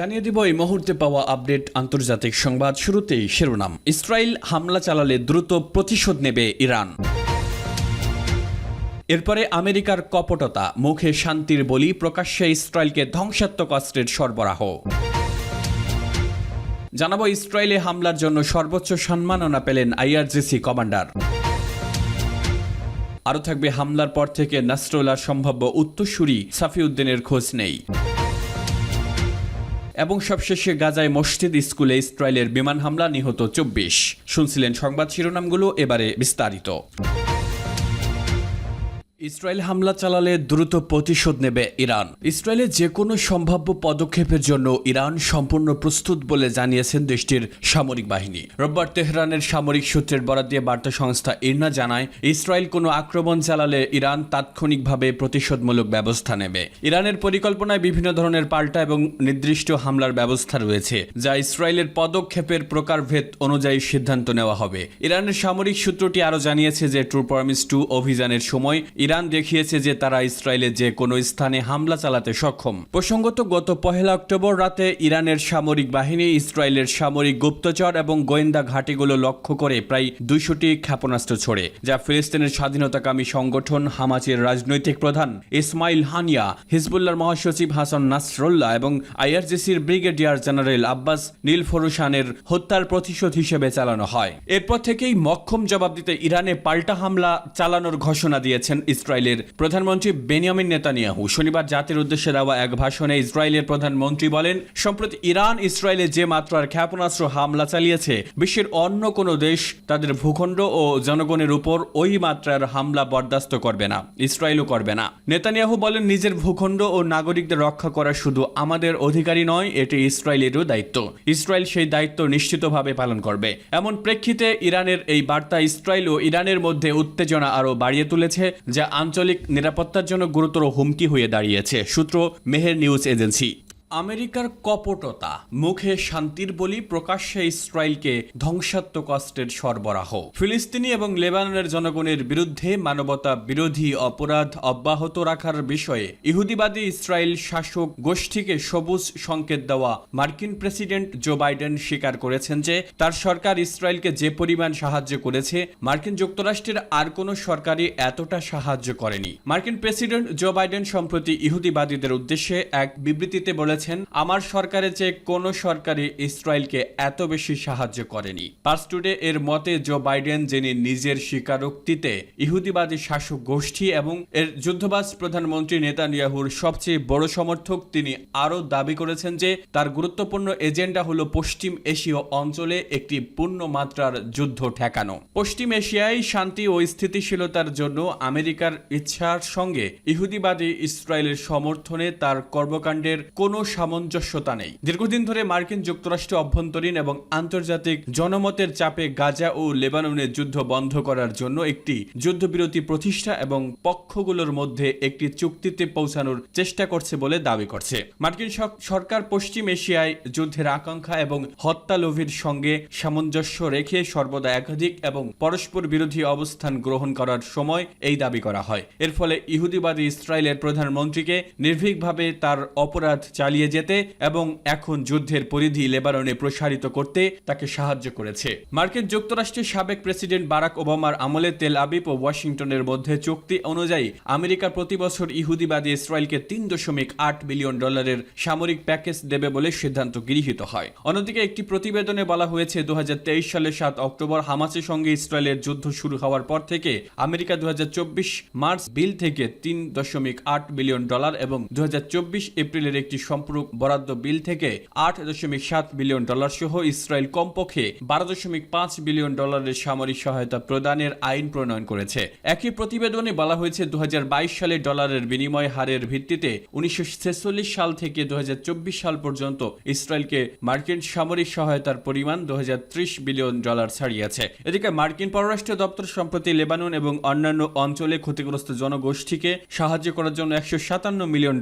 জানিয়ে দিব এই মুহূর্তে পাওয়া আপডেট আন্তর্জাতিক সংবাদ। শুরুতেই শিরোনাম। ইসরায়েল হামলা চালালে দ্রুত প্রতিশোধ নেবে ইরান। এরপরে আমেরিকার কপটতা, মুখে শান্তির বলি, প্রকাশ্যে ইসরায়েলকে ধ্বংসাত্মক অস্ত্রের সরবরাহ। জানাবো ইসরায়েলে হামলার জন্য সর্বোচ্চ সম্মাননা পেলেন আইআরজিসি কমান্ডার। আরও থাকবে হামলার পর থেকে নাসরুল্লাহর সম্ভাব্য উত্তরসূরি সাফিউদ্দিনের খোঁজ নেই। এবং সবশেষে গাজায় মসজিদ স্কুলে ইসরায়েলের বিমান হামলা, নিহত 24। শুনছিলেন সংবাদ শিরোনামগুলো, এবারে বিস্তারিত। ইসরায়েল হামলা চালালে দ্রুত প্রতিশোধ নেবে ইরান। ইসরায়েলের যে কোনো সম্ভাব্য পদক্ষেপের জন্য ইরান সম্পূর্ণ প্রস্তুত বলে জানিয়েছেন দেশটির সামরিক বাহিনী। রোববার তেহরানের সামরিক সূত্রের বরাত দিয়ে বার্তা সংস্থা ইরনা জানায়, ইসরায়েল কোনো আক্রমণ চালালে ইরান তাৎক্ষণিকভাবে প্রতিশোধমূলক ব্যবস্থা নেবে। ইরানের পরিকল্পনায় বিভিন্ন ধরনের পাল্টা এবং নির্দিষ্ট হামলার ব্যবস্থা রয়েছে, যা ইসরায়েলের পদক্ষেপের প্রকারভেদ অনুযায়ী সিদ্ধান্ত নেওয়া হবে। ইরানের সামরিক সূত্রটি আরও জানিয়েছে যে ট্রু প্রমিস 2 অভিযানের সময় ইরান দেখিয়েছে যে তারা ইসরায়েলের যে কোনো স্থানে হামলা চালাতে সক্ষম। প্রসঙ্গত, গত 1 অক্টোবর রাতে ইরানের সামরিক বাহিনী ইসরায়েলের সামরিক গুপ্তচর এবং গোয়েন্দা ঘাঁটিগুলো লক্ষ্য করে প্রায় 200টি ক্ষেপণাস্ত্র ছোড়ে, যা ফিলিস্তিনের স্বাধীনতাকামী সংগঠন হামাসের রাজনৈতিক প্রধান ইসমাইল হানিয়া, হিজবুল্লাহর মহাসচিব হাসান নাসরুল্লাহ এবং আইআরজিসির ব্রিগেডিয়ার জেনারেল আব্বাস নীলফরুসানের হত্যার প্রতিশোধ হিসেবে চালানো হয়। এরপর থেকেই মক্ষম জবাব দিতে ইরানে পাল্টা হামলা চালানোর ঘোষণা দিয়েছেন ইসরায়েলের প্রধানমন্ত্রী বেনিয়ামিন নেতানিয়াহু। শনিবার জাতির উদ্দেশ্যে দেওয়া এক ভাষণে ইসরায়েলের প্রধানমন্ত্রী বলেন, সম্প্রতি ইরান ইসরায়েলে যে মাত্রার ক্ষেপণাস্ত্র হামলা চালিয়েছে, বিশ্বের অন্য কোনো দেশ তাদের ভূখণ্ড ও জনগণের উপর ওই মাত্রার হামলা বরদাস্ত করবে না, ইসরায়েলও করবে না। নেতানিয়াহু বলেন, নিজের ভূখণ্ড ও নাগরিকদের রক্ষা করা শুধু আমাদের অধিকারই নয়, এটি ইসরায়েলেরও দায়িত্ব। ইসরায়েল সেই দায়িত্ব নিশ্চিতভাবে পালন করবে। এমন প্রেক্ষিতে ইরানের এই বার্তা ইসরায়েল ও ইরানের মধ্যে উত্তেজনা আরও বাড়িয়ে তুলেছে, যা আঞ্চলিক নিরাপত্তার জন্য গুরুতর হুমকি হয়ে দাঁড়িয়েছে। সূত্র মেহের নিউজ এজেন্সি। আমেরিকার কপটতা, মুখে শান্তির বলি, প্রকাশ্যে ইসরায়েলকে ধ্বংসাত্মক অস্ত্রের সরবরাহ। ফিলিস্তিনি এবং লেবাননের জনগণের বিরুদ্ধে মানবতা বিরোধী অপরাধ অব্যাহত রাখার বিষয়ে ইহুদিবাদী ইসরায়েল শাসক গোষ্ঠীকে সবুজ সংকেত দেওয়া মার্কিন প্রেসিডেন্ট জো বাইডেন স্বীকার করেছেন যে তার সরকার ইসরায়েলকে যে পরিমাণ সাহায্য করেছে, মার্কিন যুক্তরাষ্ট্রের আর কোনো সরকারই এতটা সাহায্য করেনি। মার্কিন প্রেসিডেন্ট জো বাইডেন সম্প্রতি ইহুদিবাদীদের উদ্দেশ্যে এক বিবৃতিতে বলেছেন, আমার সরকারের চেয়ে কোন সরকারই ইসরায়েলকে এত বেশি সাহায্য করেনি। পার্স টুডে এর মতে, জো বাইডেন, যিনি নিজের স্বীকারোক্তিতে ইহুদিবাদী শাসক গোষ্ঠী এবং এর যুদ্ধবাজ প্রধানমন্ত্রী নেতানিয়াহুর সবচেয়ে বড় সমর্থক, তিনি আরও দাবি করেছেন যে তার গুরুত্বপূর্ণ এজেন্ডা হলো পশ্চিম এশীয় অঞ্চলে একটি পূর্ণ মাত্রার যুদ্ধ ঠেকানো। পশ্চিম এশিয়ায় শান্তি ও স্থিতিশীলতার জন্য আমেরিকার ইচ্ছার সঙ্গে ইহুদিবাদী ইসরায়েলের সমর্থনে তার কর্মকাণ্ডের কোনো সামঞ্জস্যতা নেই। দীর্ঘদিন ধরে মার্কিন যুক্তরাষ্ট্র অভ্যন্তরীণ এবং আন্তর্জাতিক জনমতের চাপে গাজা ও লেবাননের যুদ্ধ বন্ধ করার জন্য একটি যুদ্ধবিরতি প্রতিষ্ঠা এবং পক্ষগুলোর মধ্যে একটি চুক্তিতে পৌঁছানোর চেষ্টা করছে বলে দাবি করছে। মার্কিন সরকার পশ্চিম এশিয়ায় যুদ্ধের আকাঙ্ক্ষা এবং হত্যালোভীর সঙ্গে সামঞ্জস্য রেখে সর্বদা একাধিক এবং পরস্পর বিরোধী অবস্থান গ্রহণ করার সময় এই দাবি করা হয়। এর ফলে ইহুদিবাদী ইসরায়েলের প্রধানমন্ত্রীকে নির্ভীকভাবে তার অপরাধ চালিয়ে যেতে এবং এখন যুদ্ধের পরিধি লেবাননে প্রসারিত করতে তাকে সাহায্য করেছে। মার্কিন যুক্তরাষ্ট্রের সাবেক প্রেসিডেন্ট বারাক ওবামার আমলে তেল আবিব ও ওয়াশিংটনের মধ্যে চুক্তি অনুযায়ী আমেরিকা প্রতি বছর ইহুদিবাদী ইসরায়েলকে $3.8 বিলিয়ন সামরিক প্যাকেজ দেবে বলে সিদ্ধান্ত গৃহীত হয়। অন্যদিকে একটি প্রতিবেদনে বলা হয়েছে, 2023 সালের 7 অক্টোবর হামাসের সঙ্গে ইসরায়েলের যুদ্ধ শুরু হওয়ার পর থেকে আমেরিকা 2024 মার্চ বিল থেকে $3.8 বিলিয়ন এবং 2024 এপ্রিলের একটি সম্পূরক বরাদ্দ বিল থেকে $8.7 বিলিয়ন সহ ইসরায়েল কমপক্ষে $12.5 বিলিয়ন সামরিক সহায়তা প্রদানের আইন প্রণয়ন করেছে। একই প্রতিবেদনে বলা হয়েছে, 2022 সালে ডলারের বিনিময় হারের ভিত্তিতে 1946 সাল থেকে 2024 সাল পর্যন্ত ইসরায়েলকে মার্কিন সামরিক সহায়তার পরিমাণ $2030 বিলিয়ন ছাড়িয়েছে। এদিকে মার্কিন পররাষ্ট্র দপ্তর সম্প্রতি লেবানন এবং অন্যান্য অঞ্চলে ক্ষতিগ্রস্ত জনগোষ্ঠীকে সাহায্য করার জন্য $157 মিলিয়ন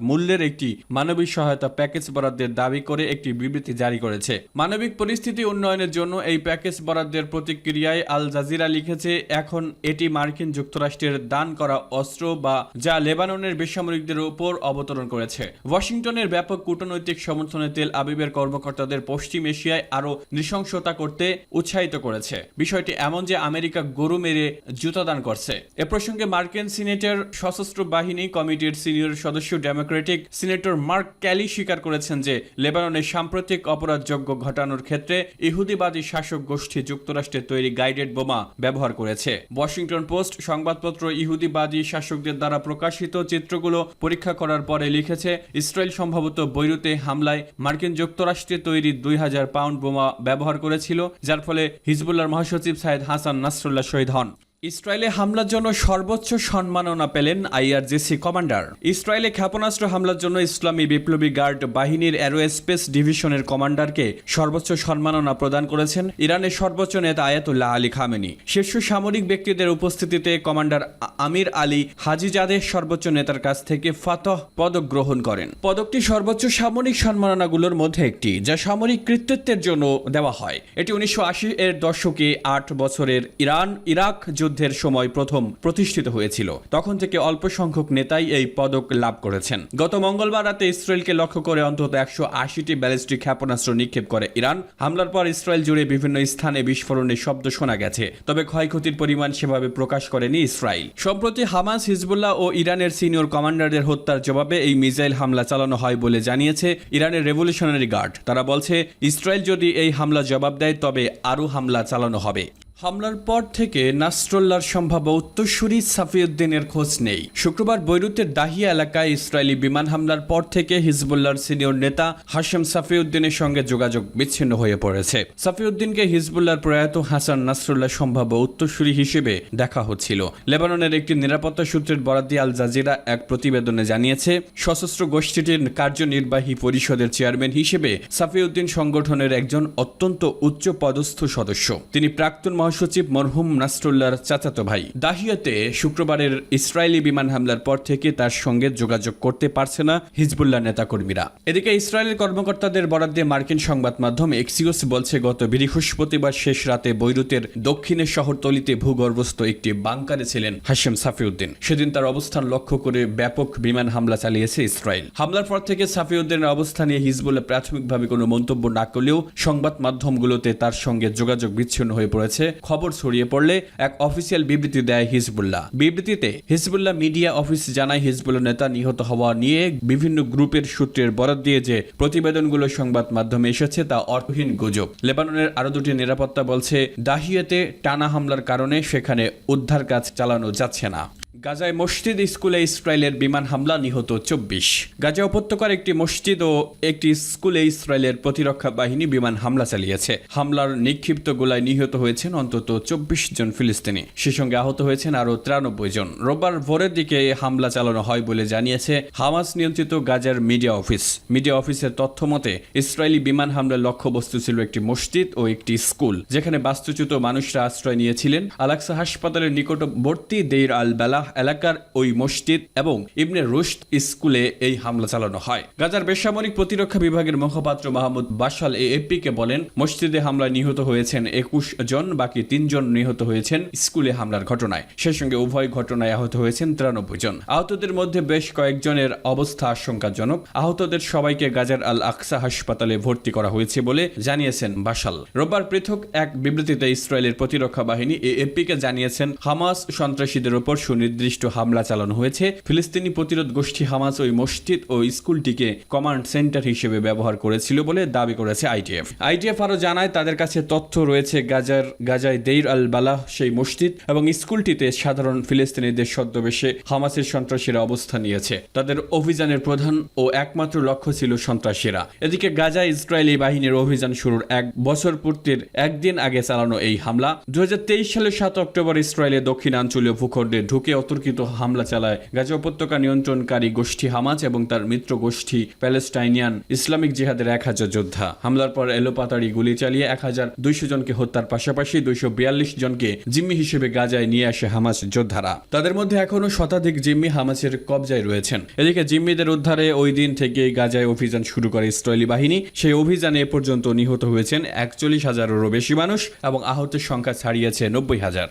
মূল্যের একটি মানবিক সহায়তা প্যাকেজ বরাদ্দের দাবি করে একটি বিবৃতি জারি করেছে। মানবিক পরিস্থিতি উন্নয়নের জন্য এই প্যাকেজ বরাদ্দের প্রতিক্রিয়ায় আল জাজিরা লিখেছে, এখন এটি মার্কিন যুক্তরাষ্ট্রের দান করা অস্ত্র বা যা লেবাননের বেসামরিকদের উপর অবতরণ করেছে। ওয়াশিংটনের ব্যাপক কূটনৈতিক সমর্থনে তেল আবিবের কর্মকর্তাদের পশ্চিম এশিয়ায় আরও নৃশংসতা করতে উৎসাহিত করেছে। বিষয়টি এমন যে আমেরিকা গরু মেরে জুতাদান করছে। এ প্রসঙ্গে মার্কিন সিনেটের সশস্ত্র বাহিনী কমিটির সিনিয়র সদস্য ডেমোক্রেটিক সিনেটর মার্ক ক্যালি স্বীকার করেছেন যে লেবাননের সাম্প্রতিক অপরাধযোগ্য ঘটানোর ক্ষেত্রে ইহুদিবাদী শাসক গোষ্ঠী যুক্তরাষ্ট্রের তৈরি গাইডেড বোমা ব্যবহার করেছে। ওয়াশিংটন পোস্ট সংবাদপত্র ইহুদিবাদী শাসকদের দ্বারা প্রকাশিত চিত্রগুলো পরীক্ষা করার পরে লিখেছে, ইসরায়েল সম্ভবত বৈরুতে হামলায় মার্কিন যুক্তরাষ্ট্রে তৈরি 2000 পাউন্ড বোমা ব্যবহার করেছিল, যার ফলে হিজবুল্লাহর মহাসচিব সাইয়েদ হাসান নাসরুল্লাহ শহীদ হন। ইসরায়েলে হামলার জন্য সর্বোচ্চ সম্মাননা পেলেন আইআরজিসি কমান্ডার। ইসরায়েলে ক্ষেপণাস্ত্র হামলার জন্য ইসলামী বিপ্লবী গার্ড বাহিনীর অ্যারোস্পেস ডিভিশনের কমান্ডারকে সর্বোচ্চ সম্মাননা প্রদান করেছেন ইরানের সর্বোচ্চ নেতা আয়াতুল্লাহ আলী খামেনি। শীর্ষ সামরিক ব্যক্তিদের উপস্থিতিতে কমান্ডার আমির আলী হাজিজাদে সর্বোচ্চ নেতার কাছ থেকে ফাতহ পদক গ্রহণ করেন। পদকটি সর্বোচ্চ সামরিক সম্মাননাগুলোর মধ্যে একটি, যা সামরিক কৃতিত্বের জন্য দেওয়া হয়। এটি 1980-এর দশকে 8 বছরের ইরাক যুদ্ধের সময় প্রথম প্রতিষ্ঠিত হয়েছিল। তখন থেকে অল্প সংখ্যক নেতাই এই পদক লাভ করেছেন। গত মঙ্গলবার রাতে ইসরায়েলকে লক্ষ্য করে অন্তত 180টি ব্যালিস্টিক ক্ষেপণাস্ত্র নিক্ষেপ করে ইরান। হামলার পর ইসরায়েল জুড়ে বিভিন্ন স্থানে বিস্ফোরণের শব্দ শোনা গেছে, তবে ক্ষয়ক্ষতির পরিমাণ সেভাবে প্রকাশ করেনি ইসরায়েল। সম্প্রতি হামাস, হিজবুল্লাহ ও ইরানের সিনিয়র কমান্ডারদের হত্যার জবাবে এই মিসাইল হামলা চালানো হয় বলে জানিয়েছে ইরানের রেভলিউশনারি গার্ড। তারা বলছে, ইসরায়েল যদি এই হামলা জবাব দেয় তবে আরও হামলা চালানো হবে। হামলার পর থেকে নাসরুল্লাহর সম্ভাব্য উত্তরসূরি সাফিউদ্দিনের খোঁজ নেই। শুক্রবার বৈরুতের দাহিয়া এলাকায় ইসরায়েলি বিমান হামলার পর থেকে হিজবুল্লাহর সিনিয়র নেতা হাশেম সাফিউদ্দিনের সঙ্গে যোগাযোগ বিচ্ছিন্ন হয়ে পড়েছে। সাফিউদ্দিনকে হিজবুল্লাহর প্রয়াত হাসান নাসরুল্লাহ সম্ভাব্য উত্তরসূরি হিসেবে দেখা হচ্ছিল। লেবাননের একটি নিরাপত্তা সূত্রের বরাত দিয়ে আল জাজিরা এক প্রতিবেদনে জানিয়েছে, সশস্ত্র গোষ্ঠীটির কার্যনির্বাহী পরিষদের চেয়ারম্যান হিসেবে সাফিউদ্দিন সংগঠনের একজন অত্যন্ত উচ্চ পদস্থ সদস্য। তিনি প্রাক্তন সচিব মরহুম নাসরুল্লাহর চাচাতো ভাই। দাহিয়াতে শুক্রবারের ইসরায়েলি বিমান হামলার পর থেকে তার সঙ্গে যোগাযোগ করতে পারছে না হিজবুল্লাহ নেতাকর্মীরা। এদিকে ইসরায়েলের কর্মকর্তাদের বরাত দিয়ে মার্কিন সংবাদ মাধ্যম এক্সিওস বলছে, গত বৃহস্পতিবার শেষ রাতে বৈরুতের দক্ষিণের শহরতলিতে ভূগর্ভস্থ একটি বাংকারে ছিলেন হাশেম সাফিউদ্দিন। সেদিন তার অবস্থান লক্ষ্য করে ব্যাপক বিমান হামলা চালিয়েছে ইসরায়েল। হামলার পর থেকে সাফিউদ্দিনের অবস্থান নিয়ে হিজবুল্লাহ প্রাথমিকভাবে কোনো মন্তব্য না করলেও সংবাদ মাধ্যমগুলোতে তার সঙ্গে যোগাযোগ বিচ্ছিন্ন হয়ে পড়েছে। খবর ছড়িয়ে পড়লে এক অফিসিয়াল বিবৃতি দেয় হিজবুল্লাহ। বিবৃতিতে হিজবুল্লাহ মিডিয়া অফিস জানায়, হিজবুল্লাহ নেতা নিহত হওয়া নিয়ে বিভিন্ন গ্রুপের সূত্রের বরাত দিয়ে যে প্রতিবেদনগুলো সংবাদ মাধ্যমে এসেছে তা অর্থহীন গুজব। লেবাননের আরো দুটি নিরাপত্তা বলছে, দাহিয়াতে টানা হামলার কারণে সেখানে উদ্ধার কাজ চালানো যাচ্ছে না। গাজায় মসজিদ স্কুলে ইসরায়েলের বিমান হামলা, নিহত 24। গাজা উপত্যকার একটি মসজিদ ও একটি স্কুলে ইসরায়েলের প্রতিরক্ষা বাহিনী বিমান হামলা চালিয়েছে। হামলার নিক্ষিপ্ত গোলায় নিহত হয়েছেন অন্তত 24 জন ফিলিস্তিনি। সে সঙ্গে আহত হয়েছেন আরও 93 জন। রোববার ভোরের দিকে হামলা চালানো হয় বলে জানিয়েছে হামাস নিয়ন্ত্রিত গাজার মিডিয়া অফিস। মিডিয়া অফিসের তথ্য মতে ইসরায়েলি বিমান হামলার লক্ষ্যবস্তু ছিল একটি মসজিদ ও একটি স্কুল, যেখানে বাস্তুচ্যুত মানুষরা আশ্রয় নিয়েছিলেন। আলাক্সা হাসপাতালের নিকটবর্তী দেইর আল বালাহ এলাকার ওই মসজিদ এবং ইবনে রুশদ স্কুলে এই হামলা চালানো হয়। গাজার বেসামরিক প্রতিরক্ষা বিভাগের মুখপাত্র মাহমুদ বাশাল এএফপিকে বলেন, মসজিদে হামলায় নিহত হয়েছেন 21 জন, বাকি 3 জন নিহত হয়েছেন স্কুলে হামলার ঘটনায়। সেই সঙ্গে উভয় ঘটনায় আহত হয়েছেন 93 জন। আহতদের মধ্যে বেশ কয়েকজনের অবস্থা আশঙ্কাজনক। আহতদের সবাইকে গাজার আল আকসা হাসপাতালে ভর্তি করা হয়েছে বলে জানিয়েছেন বাশাল। রোববার পৃথক এক বিবৃতিতে ইসরায়েলের প্রতিরক্ষা বাহিনী এএফপিকে জানিয়েছেন, হামাস সন্ত্রাসীদের উপর সুনির্দিষ্ট হামলা চালানো হয়েছে। ফিলিস্তিনি প্রতিরোধ গোষ্ঠী হামাস ওই মসজিদ ও স্কুলটিকে কমান্ড সেন্টার হিসেবে ব্যবহার করেছিল বলে দাবি করেছে আইডিএফ আরো জানায়, তাদের কাছে তথ্য রয়েছে গাজায় দেইর আল বালাহ সেই মসজিদ এবং স্কুলটিতে সাধারণ ফিলিস্তিনিদের ছদ্মবেশে হামাসের সন্ত্রাসীরা অবস্থান নিয়েছে। তাদের অভিযানের প্রধান ও একমাত্র লক্ষ্য ছিল সন্ত্রাসীরা। এদিকে গাজায় ইসরায়েলি বাহিনীর অভিযান শুরুর 1 বছর পূর্তির একদিন আগে চালানো এই হামলা 2023 সালের 7 অক্টোবর ইসরায়েলের দক্ষিণাঞ্চলীয় ভূখণ্ডে ঢুকে অতর্কিত হামলা চালায় গাজা উপত্যকা নিয়ন্ত্রণকারী গোষ্ঠী হামাস এবং তার মিত্র গোষ্ঠী প্যালেস্টাইনিয়ান ইসলামিক জিহাদের 1000 যোদ্ধা। হামলার পর এলোপাতাড়ি গুলি চালিয়ে 1200 জনকে হত্যার পাশাপাশি 242 জনকে জিম্মি হিসেবে গাজায় নিয়ে আসে হামাস যোদ্ধারা। তাদের মধ্যে এখনও শতাধিক জিম্মি হামাসের কবজায় রয়েছেন। এদিকে জিম্মিদের উদ্ধারে ওই দিন থেকে গাজায় অভিযান শুরু করে ইসরায়েলি বাহিনী। সেই অভিযানে এ পর্যন্ত নিহত হয়েছেন 41,000-এরও বেশি মানুষ এবং আহতের সংখ্যা ছাড়িয়েছে 90,000।